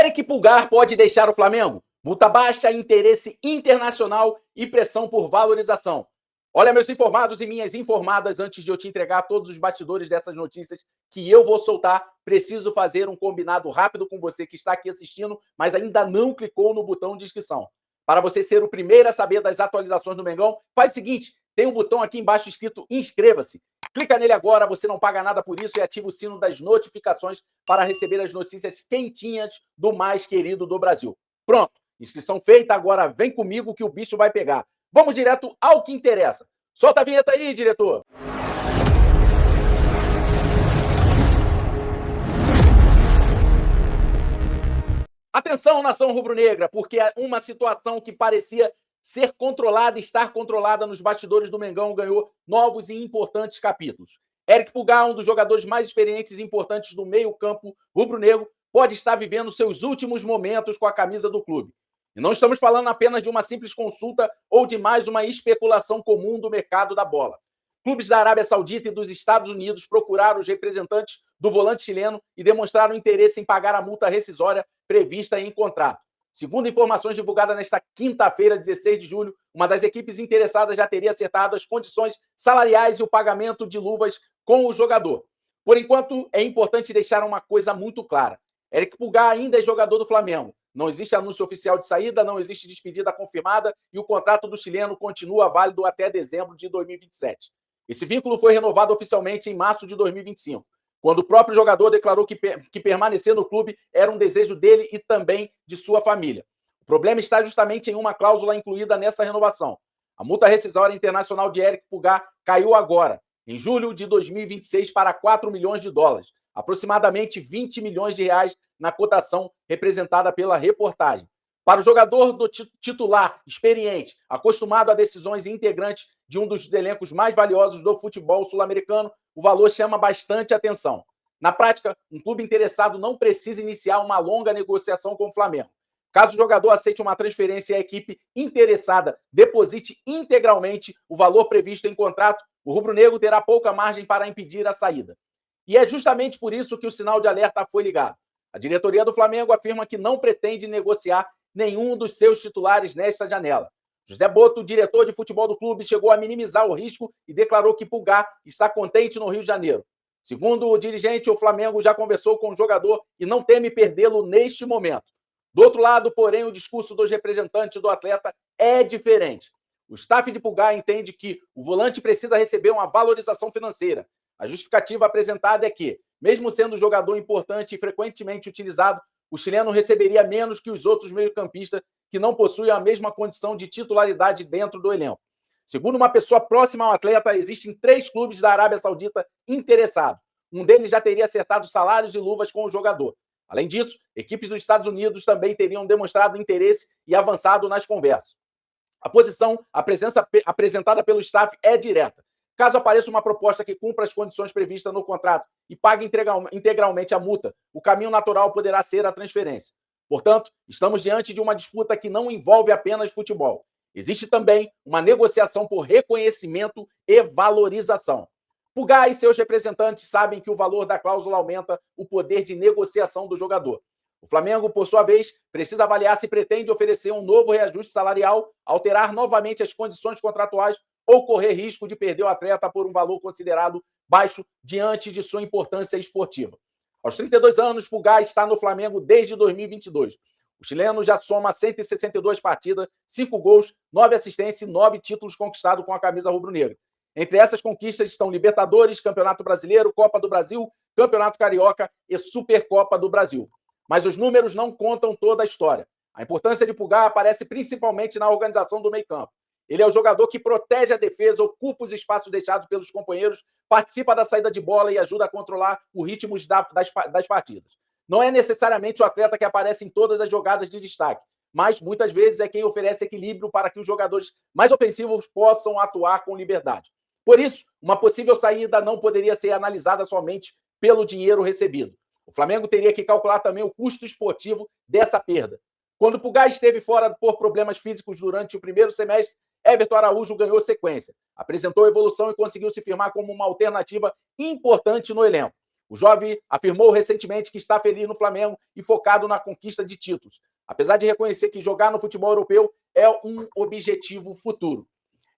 Eric Pulgar pode deixar o Flamengo? Multa baixa, interesse internacional e pressão por valorização. Olha, meus informados e minhas informadas, antes de eu te entregar todos os bastidores dessas notícias que eu vou soltar, preciso fazer um combinado rápido com você que está aqui assistindo, mas ainda não clicou no botão de inscrição. Para você ser o primeiro a saber das atualizações do Mengão, faz o seguinte, tem um botão aqui embaixo escrito inscreva-se. Clica nele agora, você não paga nada por isso e ativa o sino das notificações para receber as notícias quentinhas do mais querido do Brasil. Pronto, inscrição feita, agora vem comigo que o bicho vai pegar. Vamos direto ao que interessa. Solta a vinheta aí, diretor! Atenção, nação rubro-negra, porque uma situação que parecia ser controlada, estar controlada nos bastidores do Mengão, ganhou novos e importantes capítulos. Eric Pulgar, um dos jogadores mais experientes e importantes do meio-campo rubro-negro, pode estar vivendo seus últimos momentos com a camisa do clube. E não estamos falando apenas de uma simples consulta ou de mais uma especulação comum do mercado da bola. Clubes da Arábia Saudita e dos Estados Unidos procuraram os representantes do volante chileno e demonstraram interesse em pagar a multa rescisória prevista em contrato. Segundo informações divulgadas nesta quinta-feira, 16 de julho, uma das equipes interessadas já teria acertado as condições salariais e o pagamento de luvas com o jogador. Por enquanto, é importante deixar uma coisa muito clara. Eric Pulgar ainda é jogador do Flamengo. Não existe anúncio oficial de saída, não existe despedida confirmada e o contrato do chileno continua válido até dezembro de 2027. Esse vínculo foi renovado oficialmente em março de 2025, quando o próprio jogador declarou que permanecer no clube era um desejo dele e também de sua família. O problema está justamente em uma cláusula incluída nessa renovação. A multa rescisória internacional de Eric Pulgar caiu agora, em julho de 2026, para 4 milhões de dólares, aproximadamente 20 milhões de reais na cotação representada pela reportagem. Para o jogador do titular, experiente, acostumado a decisões e integrante de um dos elencos mais valiosos do futebol sul-americano, o valor chama bastante atenção. Na prática, um clube interessado não precisa iniciar uma longa negociação com o Flamengo. Caso o jogador aceite uma transferência e a equipe interessada deposite integralmente o valor previsto em contrato, o rubro-negro terá pouca margem para impedir a saída. E é justamente por isso que o sinal de alerta foi ligado. A diretoria do Flamengo afirma que não pretende negociar nenhum dos seus titulares nesta janela. José Boto, diretor de futebol do clube, chegou a minimizar o risco e declarou que Pulgar está contente no Rio de Janeiro. Segundo o dirigente, o Flamengo já conversou com o jogador e não teme perdê-lo neste momento. Do outro lado, porém, o discurso dos representantes do atleta é diferente. O staff de Pulgar entende que o volante precisa receber uma valorização financeira. A justificativa apresentada é que, mesmo sendo um jogador importante e frequentemente utilizado, o chileno receberia menos que os outros meio-campistas que não possuem a mesma condição de titularidade dentro do elenco. Segundo uma pessoa próxima ao atleta, existem 3 clubes da Arábia Saudita interessados. Um deles já teria acertado salários e luvas com o jogador. Além disso, equipes dos Estados Unidos também teriam demonstrado interesse e avançado nas conversas. A posição apresentada pelo staff é direta. Caso apareça uma proposta que cumpra as condições previstas no contrato e pague integralmente a multa, o caminho natural poderá ser a transferência. Portanto, estamos diante de uma disputa que não envolve apenas futebol. Existe também uma negociação por reconhecimento e valorização. Pulgar e seus representantes sabem que o valor da cláusula aumenta o poder de negociação do jogador. O Flamengo, por sua vez, precisa avaliar se pretende oferecer um novo reajuste salarial, alterar novamente as condições contratuais ou correr risco de perder o atleta por um valor considerado baixo diante de sua importância esportiva. Aos 32 anos, Pulgar está no Flamengo desde 2022. O chileno já soma 162 partidas, 5 gols, 9 assistências e 9 títulos conquistados com a camisa rubro-negra. Entre essas conquistas estão Libertadores, Campeonato Brasileiro, Copa do Brasil, Campeonato Carioca e Supercopa do Brasil. Mas os números não contam toda a história. A importância de Pulgar aparece principalmente na organização do meio-campo. Ele é o jogador que protege a defesa, ocupa os espaços deixados pelos companheiros, participa da saída de bola e ajuda a controlar o ritmo das partidas. Não é necessariamente o atleta que aparece em todas as jogadas de destaque, mas muitas vezes é quem oferece equilíbrio para que os jogadores mais ofensivos possam atuar com liberdade. Por isso, uma possível saída não poderia ser analisada somente pelo dinheiro recebido. O Flamengo teria que calcular também o custo esportivo dessa perda. Quando Pulgar esteve fora por problemas físicos durante o primeiro semestre, Everton Araújo ganhou sequência, apresentou evolução e conseguiu se firmar como uma alternativa importante no elenco. O jovem afirmou recentemente que está feliz no Flamengo e focado na conquista de títulos, apesar de reconhecer que jogar no futebol europeu é um objetivo futuro.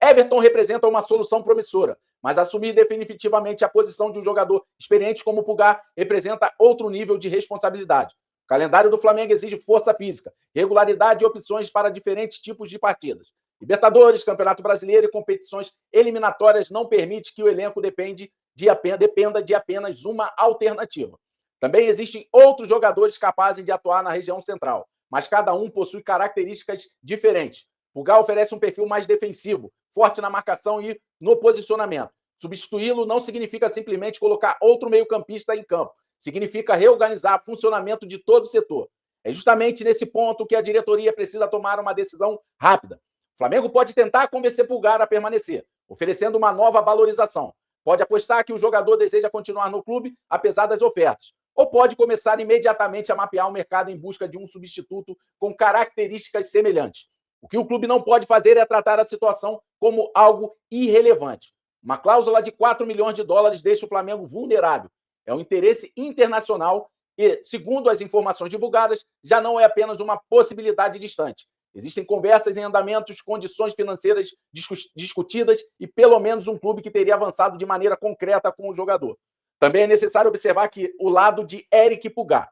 Everton representa uma solução promissora, mas assumir definitivamente a posição de um jogador experiente como o Pulgar representa outro nível de responsabilidade. O calendário do Flamengo exige força física, regularidade e opções para diferentes tipos de partidas. Libertadores, Campeonato Brasileiro e competições eliminatórias não permitem que o elenco dependa de apenas uma alternativa. Também existem outros jogadores capazes de atuar na região central, mas cada um possui características diferentes. O Pulgar oferece um perfil mais defensivo, forte na marcação e no posicionamento. Substituí-lo não significa simplesmente colocar outro meio-campista em campo. Significa reorganizar o funcionamento de todo o setor. É justamente nesse ponto que a diretoria precisa tomar uma decisão rápida. O Flamengo pode tentar convencer Pulgar a permanecer, oferecendo uma nova valorização. Pode apostar que o jogador deseja continuar no clube, apesar das ofertas. Ou pode começar imediatamente a mapear o mercado em busca de um substituto com características semelhantes. O que o clube não pode fazer é tratar a situação como algo irrelevante. Uma cláusula de 4 milhões de dólares deixa o Flamengo vulnerável. É um interesse internacional e, segundo as informações divulgadas, já não é apenas uma possibilidade distante. Existem conversas em andamentos, condições financeiras discutidas e pelo menos um clube que teria avançado de maneira concreta com o jogador. Também é necessário observar que o lado de Eric Pulgar.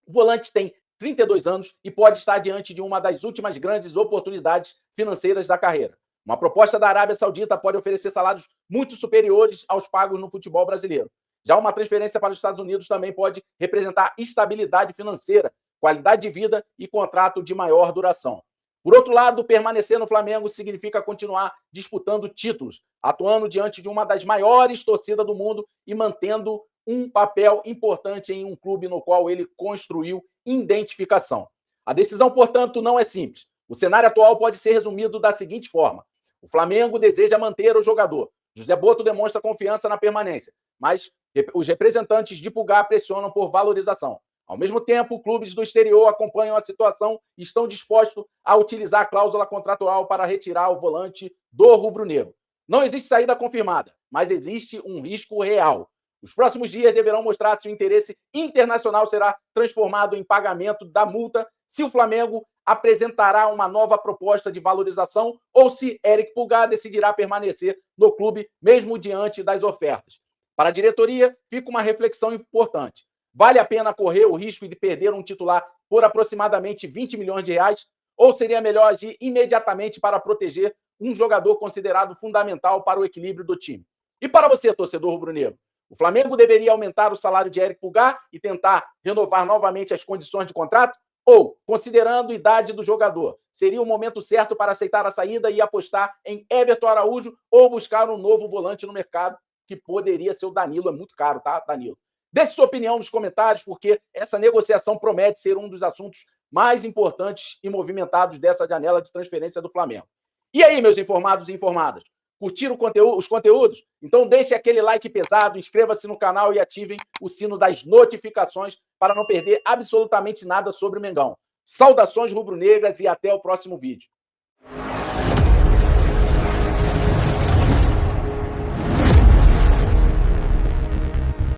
O volante tem 32 anos e pode estar diante de uma das últimas grandes oportunidades financeiras da carreira. Uma proposta da Arábia Saudita pode oferecer salários muito superiores aos pagos no futebol brasileiro. Já uma transferência para os Estados Unidos também pode representar estabilidade financeira, qualidade de vida e contrato de maior duração. Por outro lado, permanecer no Flamengo significa continuar disputando títulos, atuando diante de uma das maiores torcidas do mundo e mantendo um papel importante em um clube no qual ele construiu identificação. A decisão, portanto, não é simples. O cenário atual pode ser resumido da seguinte forma: o Flamengo deseja manter o jogador. José Botto demonstra confiança na permanência, mas os representantes de Pulgar pressionam por valorização. Ao mesmo tempo, clubes do exterior acompanham a situação e estão dispostos a utilizar a cláusula contratual para retirar o volante do rubro-negro. Não existe saída confirmada, mas existe um risco real. Os próximos dias deverão mostrar se o interesse internacional será transformado em pagamento da multa, se o Flamengo apresentará uma nova proposta de valorização ou se Eric Pulgar decidirá permanecer no clube mesmo diante das ofertas. Para a diretoria, fica uma reflexão importante. Vale a pena correr o risco de perder um titular por aproximadamente 20 milhões de reais? Ou seria melhor agir imediatamente para proteger um jogador considerado fundamental para o equilíbrio do time? E para você, torcedor rubro-negro, o Flamengo deveria aumentar o salário de Eric Pulgar e tentar renovar novamente as condições de contrato? Ou, considerando a idade do jogador, seria o momento certo para aceitar a saída e apostar em Everton Araújo ou buscar um novo volante no mercado, que poderia ser o Danilo? É muito caro, tá, Danilo? Deixe sua opinião nos comentários, porque essa negociação promete ser um dos assuntos mais importantes e movimentados dessa janela de transferência do Flamengo. E aí, meus informados e informadas? Curtiram os conteúdos? Então deixe aquele like pesado, inscreva-se no canal e ativem o sino das notificações para não perder absolutamente nada sobre o Mengão. Saudações rubro-negras e até o próximo vídeo.